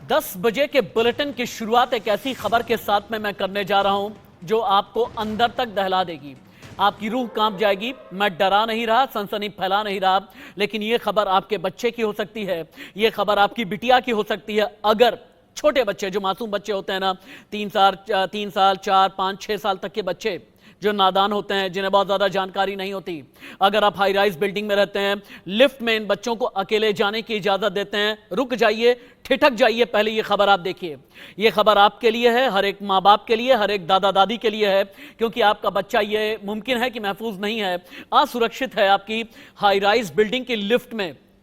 10 बजे के बुलेटिन की शुरुआत एक ऐसी खबर के साथ में मैं करने जा रहा हूं जो आपको अंदर तक दहला देगी। आपकी रूह कांप जाएगी। मैं डरा नहीं रहा, सनसनी फैला नहीं रहा, लेकिन यह खबर आपके बच्चे की हो सकती है, यह खबर आपकी बिटिया की हो सकती है। अगर छोटे बच्चे, जो मासूम बच्चे होते हैं ना, 3 साल 4 5 6 साल तक के बच्चे जो नादान होते हैं, जिन्हें बहुत ज्यादा जानकारी नहीं होती, अगर आप हाई राइज बिल्डिंग में रहते हैं, लिफ्ट में इन बच्चों को अकेले जाने की इजाजत देते हैं, रुक जाइए, ठिठक जाइए, पहले ये खबर आप देखिए। ये खबर आपके लिए है, हर एक माँ बाप के लिए, हर एक दादा दादी के लिए है, क्योंकि आपका बच्चा ये मुमकिन है कि महफूज नहीं है, असुरक्षित है आपकी हाई राइज बिल्डिंग की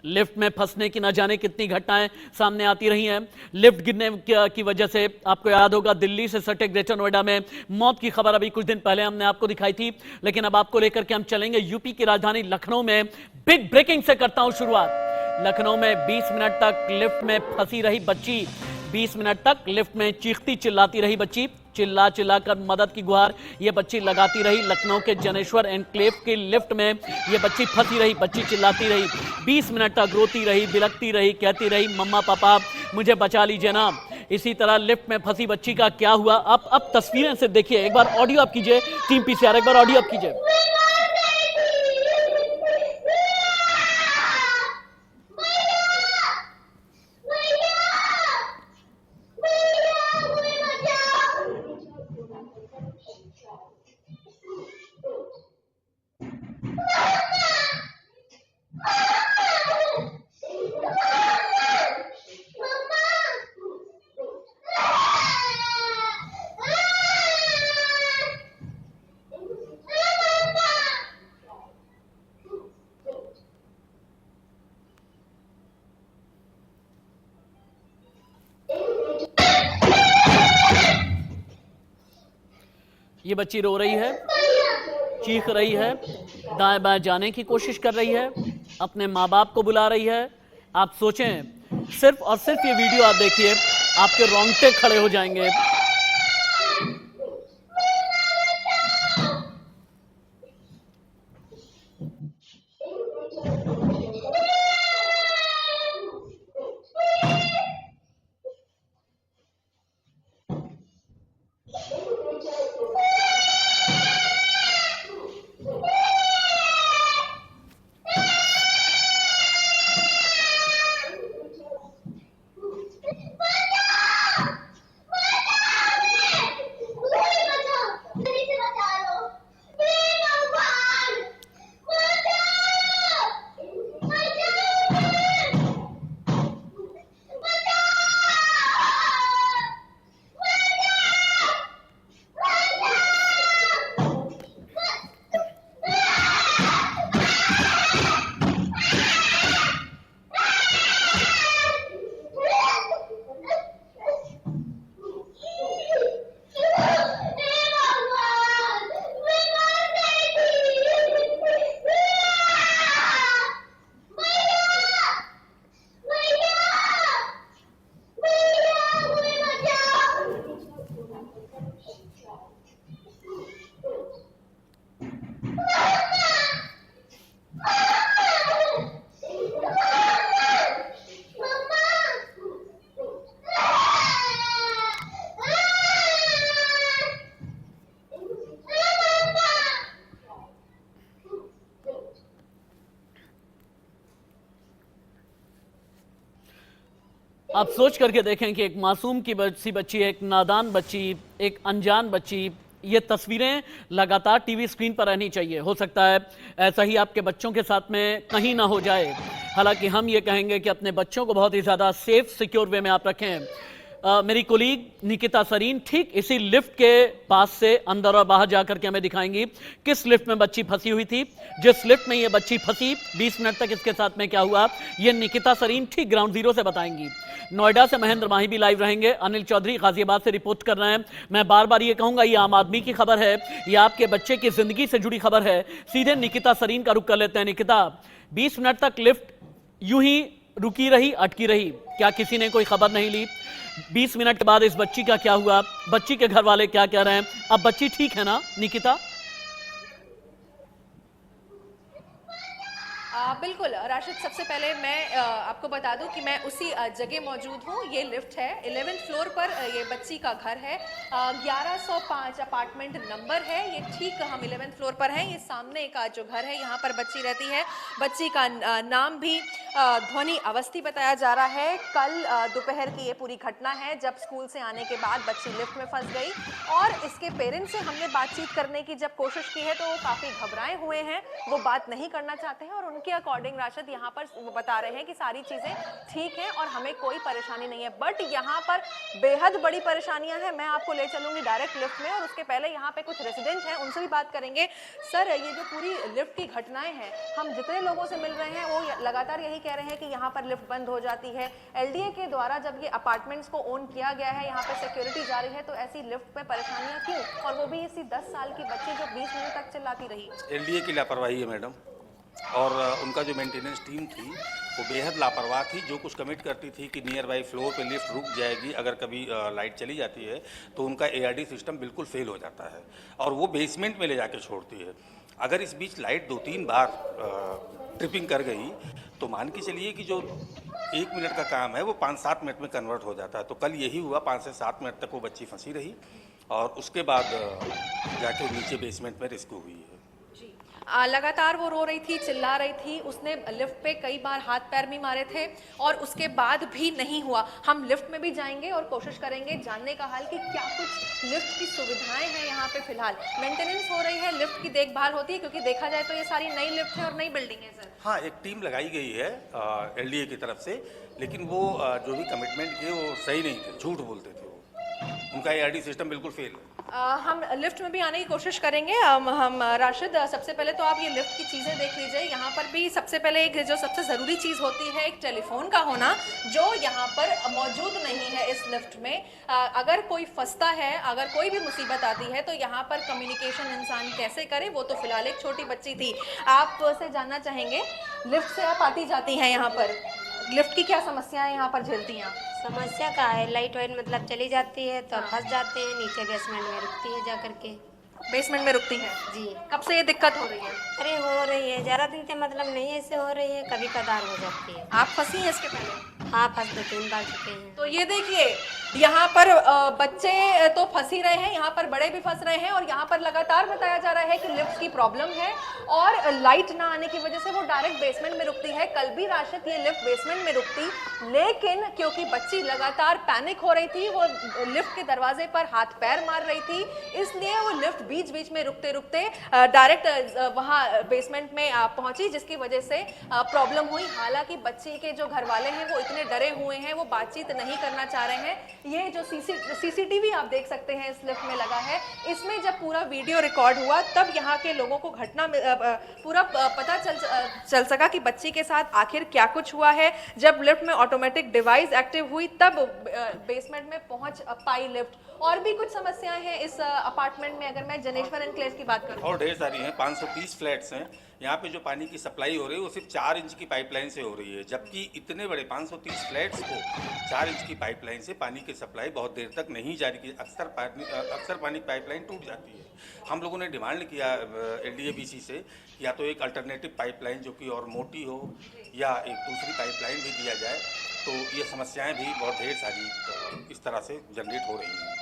लिफ्ट में फंसने की न जाने कितनी घटनाएं सामने आती रही हैं। लिफ्ट गिरने की वजह से आपको याद होगा दिल्ली से सटे ग्रेटर नोएडा में मौत की खबर अभी कुछ दिन पहले हमने आपको दिखाई थी। लेकिन अब आपको लेकर के हम चलेंगे यूपी की राजधानी लखनऊ में। बिग ब्रेकिंग से करता हूं शुरुआत। लखनऊ में 20 मिनट तक लिफ्ट में फंसी रही बच्ची, 20 मिनट तक लिफ्ट में चीखती चिल्लाती रही बच्ची, चिल्ला चिल्ला कर मदद की गुहार ये बच्ची लगाती रही। लखनऊ के जनेश्वर एनक्लेव की लिफ्ट में ये बच्ची फंसी रही, बच्ची चिल्लाती रही, 20 मिनट तक रोती रही, बिलखती रही, कहती रही मम्मा पापा मुझे बचा लीजिए ना। इसी तरह लिफ्ट में फंसी बच्ची का क्या हुआ, अब तस्वीरें से देखिए। एक बार ऑडियो आप कीजिए, टीम पीसीआर, एक बार ऑडियो आप कीजिए। ये बच्ची रो रही है, चीख रही है, दाएं बाएं जाने की कोशिश कर रही है, अपने माँ बाप को बुला रही है। आप सोचें, सिर्फ और सिर्फ ये वीडियो आप देखिए, आपके रोंगटे खड़े हो जाएंगे। आप सोच करके देखें कि एक मासूम की सी बच्ची, एक नादान बच्ची, एक अनजान बच्ची, ये तस्वीरें लगातार टीवी स्क्रीन पर रहनी चाहिए। हो सकता है ऐसा ही आपके बच्चों के साथ में कहीं ना हो जाए। हालांकि हम ये कहेंगे कि अपने बच्चों को बहुत ही ज़्यादा सेफ सिक्योर वे में आप रखें। मेरी कोलीग निकिता सरीन ठीक इसी लिफ्ट के पास से अंदर और बाहर जाकर के हमें दिखाएंगी किस लिफ्ट में बच्ची फंसी हुई थी। जिस लिफ्ट में ये बच्ची फंसी, 20 मिनट तक इसके साथ में क्या हुआ, ये निकिता सरीन ठीक ग्राउंड जीरो से बताएंगी। नोएडा से महेंद्र माही भी लाइव रहेंगे, अनिल चौधरी गाजियाबाद से रिपोर्ट कर रहे हैं। मैं बार बार ये कहूंगा, ये आम आदमी की खबर है, ये आपके बच्चे की जिंदगी से जुड़ी खबर है। सीधे निकिता सरीन का रुख कर लेते हैं। निकिता, 20 मिनट तक लिफ्ट यूं ही रुकी रही, अटकी रही, क्या किसी ने कोई खबर नहीं ली? 20 मिनट के बाद इस बच्ची का क्या हुआ, बच्ची के घर वाले क्या कह रहे हैं? अब बच्ची ठीक है ना निकिता? बिल्कुल राशिद, सबसे पहले मैं आपको बता दूं कि मैं उसी जगह मौजूद हूं। ये लिफ्ट है, 11th फ्लोर पर ये बच्ची का घर है। 1105 अपार्टमेंट नंबर है। ये ठीक हम 11th फ्लोर पर हैं। ये सामने का जो घर है यहाँ पर बच्ची रहती है। बच्ची का नाम भी ध्वनि अवस्थी बताया जा रहा है। कल दोपहर की ये पूरी घटना है, जब स्कूल से आने के बाद बच्ची लिफ्ट में फंस गई और इसके पेरेंट्स से हमने बातचीत करने की जब कोशिश की है तो वो काफ़ी घबराए हुए हैं, वो बात नहीं करना चाहते हैं और उनके अकॉर्डिंग राशिद यहाँ पर वो बता रहे हैं कि सारी चीज़ें ठीक हैं और हमें कोई परेशानी नहीं है। बट यहाँ पर बेहद बड़ी परेशानियां हैं। मैं आपको ले चलूँगी डायरेक्ट लिफ्ट में और उसके पहले यहाँ पे कुछ रेजिडेंट हैं, उनसे भी बात करेंगे। सर, ये जो पूरी लिफ्ट की घटनाएं हैं, हम जितने लोगों से मिल रहे हैं वो लगातार यही कह रहे हैं कि यहाँ पर लिफ्ट बंद हो जाती है। एलडीए के द्वारा जब ये अपार्टमेंट्स को ओन किया गया है, यहाँ पे सिक्योरिटी जारी है, तो ऐसी लिफ्ट में परेशानियां क्यों, और वो भी इसी 10 साल की बच्ची जो 20 मिनट तक चिल्लाती रही। एलडीए की लापरवाही है मैडम, और उनका जो मेंटेनेंस टीम थी वो बेहद लापरवाह थी। जो कुछ कमिट करती थी कि नियर बाई फ्लोर पे लिफ्ट रुक जाएगी अगर कभी लाइट चली जाती है, तो उनका एआरडी सिस्टम बिल्कुल फेल हो जाता है और वो बेसमेंट में ले जाके छोड़ती है। अगर इस बीच लाइट 2-3 बार ट्रिपिंग कर गई तो मान के चलिए कि जो 1 मिनट का काम है वो 5-7 मिनट में कन्वर्ट हो जाता है। तो कल यही हुआ, 5 से 7 मिनट तक वो बच्ची फंसी रही और उसके बाद जाके नीचे बेसमेंट में रेस्क्यू हुई है। लगातार वो रो रही थी, चिल्ला रही थी। उसने लिफ्ट पे कई बार हाथ पैर भी मारे थे और उसके बाद भी नहीं हुआ। हम लिफ्ट में भी जाएंगे और कोशिश करेंगे जानने का हाल कि क्या कुछ लिफ्ट की सुविधाएं हैं यहाँ पे। फिलहाल मेंटेनेंस हो रही है, लिफ्ट की देखभाल होती है, क्योंकि देखा जाए तो ये सारी नई लिफ्ट है और नई बिल्डिंग है। सर, हाँ, एक टीम लगाई गई है एलडीए की तरफ से, लेकिन वो जो भी कमिटमेंट किए वो सही नहीं थे, झूठ बोलते थे वो। उनका एआरडी सिस्टम बिल्कुल फेल है। हम लिफ्ट में भी आने की कोशिश करेंगे। हम राशिद, सबसे पहले तो आप ये लिफ्ट की चीज़ें देख लीजिए। यहाँ पर भी सबसे पहले एक जो सबसे ज़रूरी चीज़ होती है, एक टेलीफोन का होना, जो यहाँ पर मौजूद नहीं है इस लिफ्ट में। अगर कोई फंसता है, अगर कोई भी मुसीबत आती है, तो यहाँ पर कम्युनिकेशन इंसान कैसे करे, वो तो फिलहाल एक छोटी बच्ची थी। आपसे जानना चाहेंगे, लिफ्ट से आप आती जाती हैं यहाँ पर, लिफ्ट की क्या समस्याएं यहाँ पर झेलती हैं? समस्या का है, लाइट वाइट मतलब चली जाती है तो फंस जाते हैं, नीचे बेसमेंट में रुकती है जा करके। बेसमेंट में रुकती है जी। कब से ये दिक्कत हो रही है? अरे हो रही है, ज़्यादा दिन से मतलब नहीं ऐसे हो रही है, कभी कदार हो जाती है। आप फंसी हैं इसके पहले? हाँ, फंस 2-3 बार चुके हैं। तो ये देखिए, यहाँ पर बच्चे तो फंस ही रहे हैं, यहाँ पर बड़े भी फंस रहे हैं और यहाँ पर लगातार बताया जा रहा है कि लिफ्ट की प्रॉब्लम है और लाइट ना आने की वजह से वो डायरेक्ट बेसमेंट में रुकती है। कल भी राशिद ये लिफ्ट बेसमेंट में रुकती, लेकिन क्योंकि बच्ची लगातार पैनिक हो रही थी, वो लिफ्ट के दरवाजे पर हाथ पैर मार रही थी, इसलिए वो लिफ्ट बीच बीच में रुकते रुकते डायरेक्ट वहाँ बेसमेंट में पहुंची, जिसकी वजह से प्रॉब्लम हुई। हालांकि बच्ची के जो घर वाले हैं वो इतने डरे हुए हैं, वो बातचीत नहीं करना चाह रहे हैं। ये जो सीसीटीवी आप देख सकते हैं इस लिफ्ट में लगा है, इसमें जब पूरा वीडियो रिकॉर्ड हुआ तब यहाँ के लोगों को घटना पूरा पता चल सका कि बच्ची के साथ आखिर क्या कुछ हुआ है। जब लिफ्ट में ऑटोमेटिक डिवाइस एक्टिव हुई तब बेसमेंट में पहुंच पाई लिफ्ट। और भी कुछ समस्याएं हैं इस अपार्टमेंट में, अगर मैं जनेश्वर एनक्लेव की बात करूं। और ढेर सारी हैं, 530 फ्लैट्स हैं। यहाँ पे जो पानी की सप्लाई हो रही है वो सिर्फ 4 इंच की पाइपलाइन से हो रही है, जबकि इतने बड़े 530 फ्लैट्स को 4 इंच की पाइपलाइन से पानी की सप्लाई बहुत देर तक नहीं जारी की। अक्सर पानी की पाइपलाइन टूट जाती है। हम लोगों ने डिमांड किया एलडीएबीसी से, या तो एक अल्टरनेटिव पाइपलाइन जो कि और मोटी हो या एक दूसरी पाइपलाइन भी दिया जाए, तो ये समस्याएं भी बहुत ढेर सारी इस तरह से जनरेट हो रही हैं।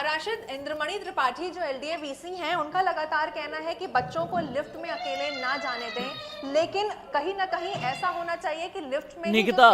राशिद, इंद्रमणि त्रिपाठी जो एलडीए-वीसी हैं, उनका लगातार कहना है कि बच्चों को लिफ्ट में अकेले ना जाने दें, लेकिन कहीं ना कहीं ऐसा होना चाहिए कि लिफ्ट में निकिता,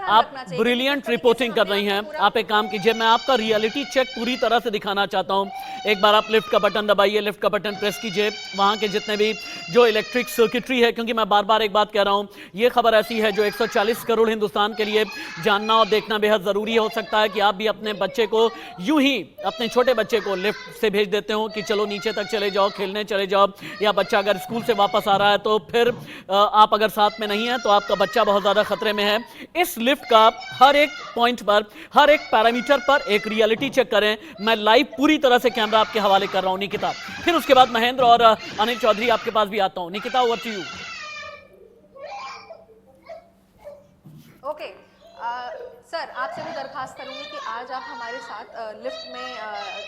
आप ब्रिलियंट रिपोर्टिंग कर रही हैं। आप एक काम कीजिए, मैं आपका रियलिटी चेक पूरी तरह से दिखाना चाहता हूं। एक बार आप लिफ्ट का बटन दबाइए, लिफ्ट का बटन प्रेस कीजिए, वहां के जितने भी जो इलेक्ट्रिक सर्किटरी है, क्योंकि मैं बार बार एक बात कह रहा हूं, ये खबर ऐसी है जो 140 करोड़ हिंदुस्तान के लिए जानना और देखना बेहद जरूरी हो सकता है कि आप भी अपने बच्चे को यूं ही, अपने छोटे बच्चे को लिफ्ट से भेज देते हो कि चलो नीचे तक चले जाओ, खेलने चले जाओ, या बच्चा अगर स्कूल से वापस आ रहा है तो फिर आप अगर साथ में नहीं है तो आपका बच्चा बहुत ज्यादा खतरे में है। इस लिफ्ट का हर एक पॉइंट पर, हर एक पैरामीटर पर एक रियलिटी चेक करें। मैं लाइव पूरी तरह से कैमरा आपके हवाले कर रहा हूं निकिता, फिर उसके बाद महेंद्र और अनिल चौधरी आपके पास भी आता हूं। Nikita, over to you. Okay sir आपसे भी दरखास्त करूंगी कि आज आप हमारे साथ लिफ्ट में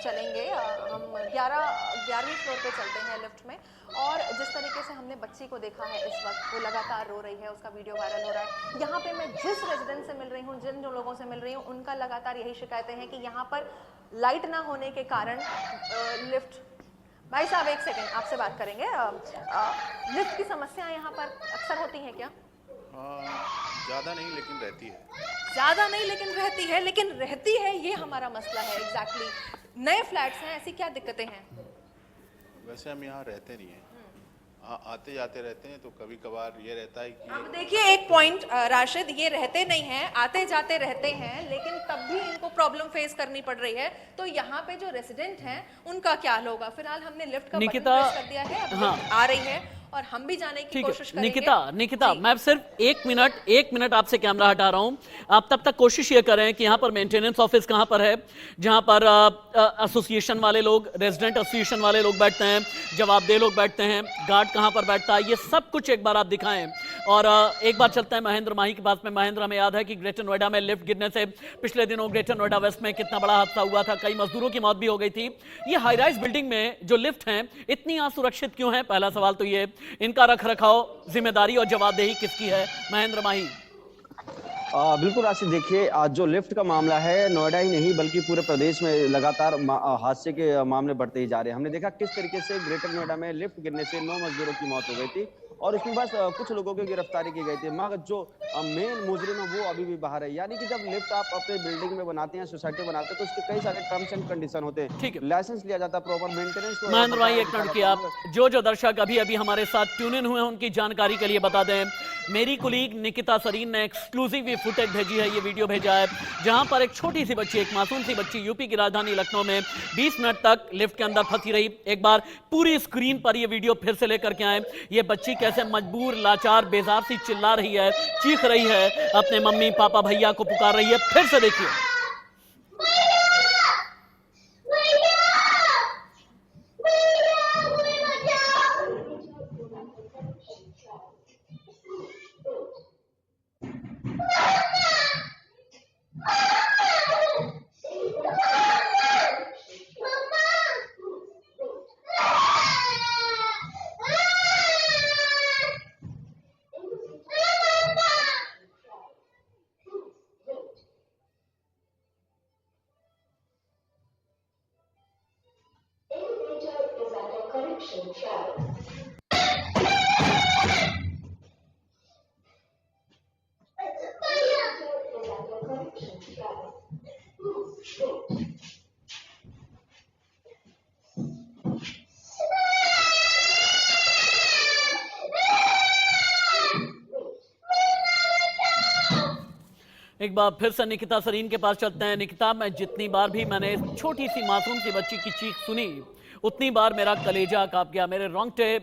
चलेंगे। हम 11वीं फ्लोर पे चलते हैं लिफ्ट में, और जिस तरीके से हमने बच्ची को देखा है इस वक्त, वो लगातार रो रही है, उसका वीडियो वायरल हो रहा है। यहाँ पे मैं जिस रेजिडेंट से मिल रही हूँ, जिन लोगों से मिल रही हूँ, उनका लगातार यही शिकायतें हैं कि यहाँ पर लाइट ना होने के कारण लिफ्ट। भाई साहब एक सेकेंड, आपसे बात करेंगे। लिफ्ट की समस्या यहाँ पर अक्सर होती है क्या? ज़्यादा नहीं लेकिन रहती है। ज़्यादा नहीं लेकिन रहती है, लेकिन रहती है, ये हमारा मसला है। एग्जैक्टली नए फ्लैट्स हैं, ऐसी क्या दिक्कतें हैं? वैसे हम यहाँ रहते नहीं हैं, आते जाते रहते हैं, तो कभी कभार ये रहता है कि अब देखिए एक पॉइंट राशिद, ये रहते नहीं हैं, आते जाते रहते हैं, लेकिन तब भी इनको प्रॉब्लम फेस करनी पड़ रही है। तो यहाँ पे जो रेजिडेंट हैं उनका क्या हाल होगा? फिलहाल हमने लिफ्ट का बटन निकिता, प्रेस कर दिया है, अब हाँ। लिफ्ट आ रही है और हम भी जाने की ठीक कोशिश है करेंगे। निकिता, जी। मैं सिर्फ एक मिनट आपसे कैमरा हटा रहा हूं। आप तब तक कोशिश ये करें कि यहाँ पर मेंटेनेंस ऑफिस कहाँ पर है, जहाँ पर एसोसिएशन वाले लोग, रेजिडेंट एसोसिएशन वाले लोग बैठते हैं, जवाबदेह लोग बैठते हैं, गार्ड कहाँ पर बैठता है, ये सब कुछ एक बार आप दिखाएं। और एक बार चलते हैं महेंद्र माही के पास में। महेंद्र, हमें याद है कि ग्रेटर नोएडा में लिफ्ट गिरने से पिछले दिनों ग्रेटर नोएडा वेस्ट में कितना बड़ा हादसा हुआ था, कई मजदूरों की मौत भी हो गई थी। ये हाई राइज बिल्डिंग में जो लिफ्ट हैं इतनी असुरक्षित क्यों है? पहला सवाल तो ये, इनका रख रखाव, जिम्मेदारी और जवाबदेही किसकी है? महेंद्र माही। बिल्कुल राशिद, देखिए आज जो लिफ्ट का मामला है, नोएडा ही नहीं बल्कि पूरे प्रदेश में लगातार हादसे के मामले बढ़ते ही जा रहे हैं। हमने देखा किस तरीके से ग्रेटर नोएडा में लिफ्ट गिरने से 9 मजदूरों की मौत हो गई थी और उसमें बस कुछ लोगों की गिरफ्तारी की गई थी, मगर जो मेन मुजरिम है वो अभी भी बाहर है। यानी कि जब लिफ्ट आप अपने बिल्डिंग में बनाते हैं, सोसाइटी बनाते हैं, तो उसके कई सारे टर्म्स एंड कंडीशन होते हैं। ठीक है, लाइसेंस लिया जाता है, प्रॉपर मेंटेनेंस। महेंद्र भाई एक मिनट की आप, जो दर्शक अभी हमारे साथ ट्यून इन हुए हैं उनकी जानकारी के लिए बता दें, मेरी कुलीग निकिता सरीन ने एक्सक्लूसिव ये फुटेज भेजी है, ये वीडियो भेजा है, जहां पर एक छोटी सी बच्ची, एक मासूम सी बच्ची यूपी की राजधानी लखनऊ में 20 मिनट तक लिफ्ट के अंदर फंसी रही। एक बार पूरी स्क्रीन पर ये वीडियो फिर से लेकर के आए। ये बच्ची कैसे मजबूर, लाचार, बेजार सी चिल्ला रही है, चीख रही है, अपने मम्मी पापा भैया को पुकार रही है। फिर से देखिए। एक बार फिर से निकिता सरीन के पास चलते हैं। निकिता, मैं जितनी बार भी मैंने इस छोटी सी मासूम सी बच्ची की चीख सुनी, उतनी बार मेरा कलेजा कांप गया, मेरे रोंगटे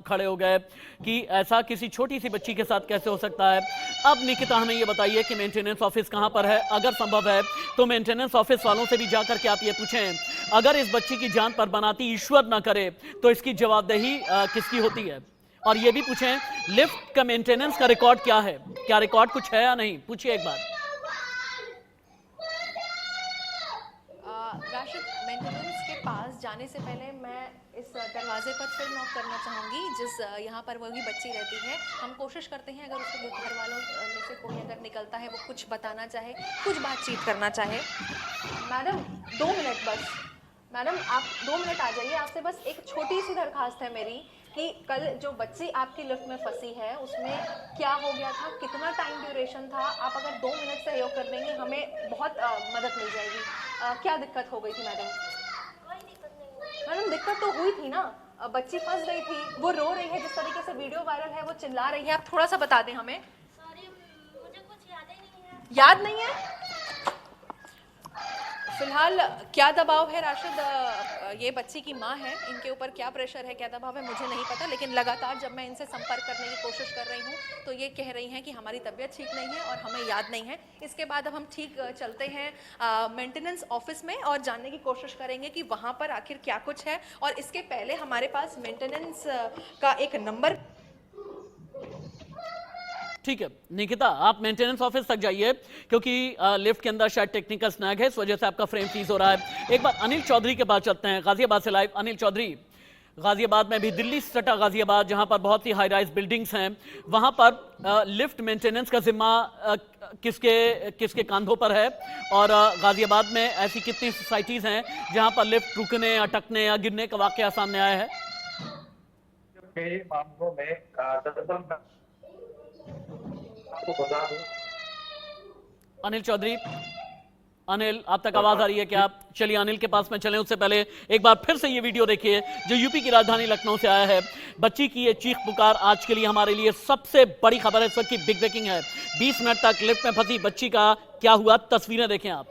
खड़े हो गए कि ऐसा किसी छोटी सी बच्ची के साथ कैसे हो सकता है। अब निकिता हमें ये बताइए कि मेंटेनेंस ऑफिस कहाँ पर है? अगर संभव है तो मेंटेनेंस ऑफिस वालों से भी जाकर के आप ये पूछें, अगर इस बच्ची की जान पर बनाती ईश्वर ना करे तो इसकी जवाबदेही किसकी होती है? और ये भी पूछें, लिफ्ट का मेंटेनेंस का रिकॉर्ड क्या है? क्या रिकॉर्ड कुछ है या नहीं? पूछिए एक बार। राशिद, मेंटेनेंस के पास जाने से पहले मैं इस दरवाजे पर फिर नॉक करना चाहूँगी जिस यहाँ पर वही बच्ची रहती है। हम कोशिश करते हैं अगर उसके घर वालों में से कोई अगर निकलता है, वो कुछ बताना चाहे, कुछ बातचीत करना चाहे। मैडम 2 मिनट बस, मैडम आप 2 मिनट आ जाइए। आपसे बस एक छोटी सी दरखास्त है मेरी कि कल जो बच्ची आपकी लिफ्ट में फंसी है उसमें क्या हो गया था, कितना टाइम ड्यूरेशन था, आप अगर 2 मिनट सहयोग कर देंगे हमें बहुत मदद मिल जाएगी। क्या दिक्कत हो गई थी मैडम? कोई दिक्कत नहीं। मैडम दिक्कत तो हुई थी ना, बच्ची फंस गई थी, वो रो रही है, जिस तरीके से वीडियो वायरल है वो चिल्ला रही है, आप थोड़ा सा बता दें हमें। सॉरी, मुझे कुछ याद ही नहीं है। याद नहीं है? फिलहाल क्या दबाव है राशिद? ये बच्ची की माँ है, इनके ऊपर क्या प्रेशर है, क्या दबाव है मुझे नहीं पता, लेकिन लगातार जब मैं इनसे संपर्क करने की कोशिश कर रही हूँ तो ये कह रही हैं कि हमारी तबीयत ठीक नहीं है और हमें याद नहीं है। इसके बाद अब हम ठीक चलते हैं मेंटेनेंस ऑफिस में और जानने की कोशिश करेंगे कि वहाँ पर आखिर क्या कुछ है। और इसके पहले हमारे पास मेंटेनेंस का एक नंबर ठीक है निकिता, आप मेंटेनेंस ऑफिस तक जाइए क्योंकि लिफ्ट के अंदर शायद टेक्निकल स्नैग है, इस वजह से आपका फ्रेम फ्रीज हो रहा है। एक बार अनिल चौधरी के पास चलते हैं, गाजियाबाद से लाइव। अनिल चौधरी, गाजियाबाद में भी दिल्ली से सटा गाजियाबाद, जहां पर बहुत सी हाई राइज बिल्डिंग्स हैं, वहां पर लिफ्ट मेंटेनेंस का जिम्मा किसके कंधों पर है? और गाजियाबाद में ऐसी कितनी सोसाइटीज हैं जहां पर लिफ्ट रुकने, अटकने या गिरने का वाकया सामने आया है? के मामलों में दरअसल आपको बता दूं, अनिल चौधरी, अनिल आप तक आवाज आ रही है क्या? चलिए अनिल के पास में चलें, उससे पहले एक बार फिर से ये वीडियो देखिए जो यूपी की राजधानी लखनऊ से आया है। बच्ची की ये चीख पुकार आज के लिए हमारे लिए सबसे बड़ी खबर है, इस वक्त की बिग ब्रेकिंग है। 20 मिनट तक लिफ्ट में फंसी बच्ची का क्या हुआ, तस्वीरें देखें आप।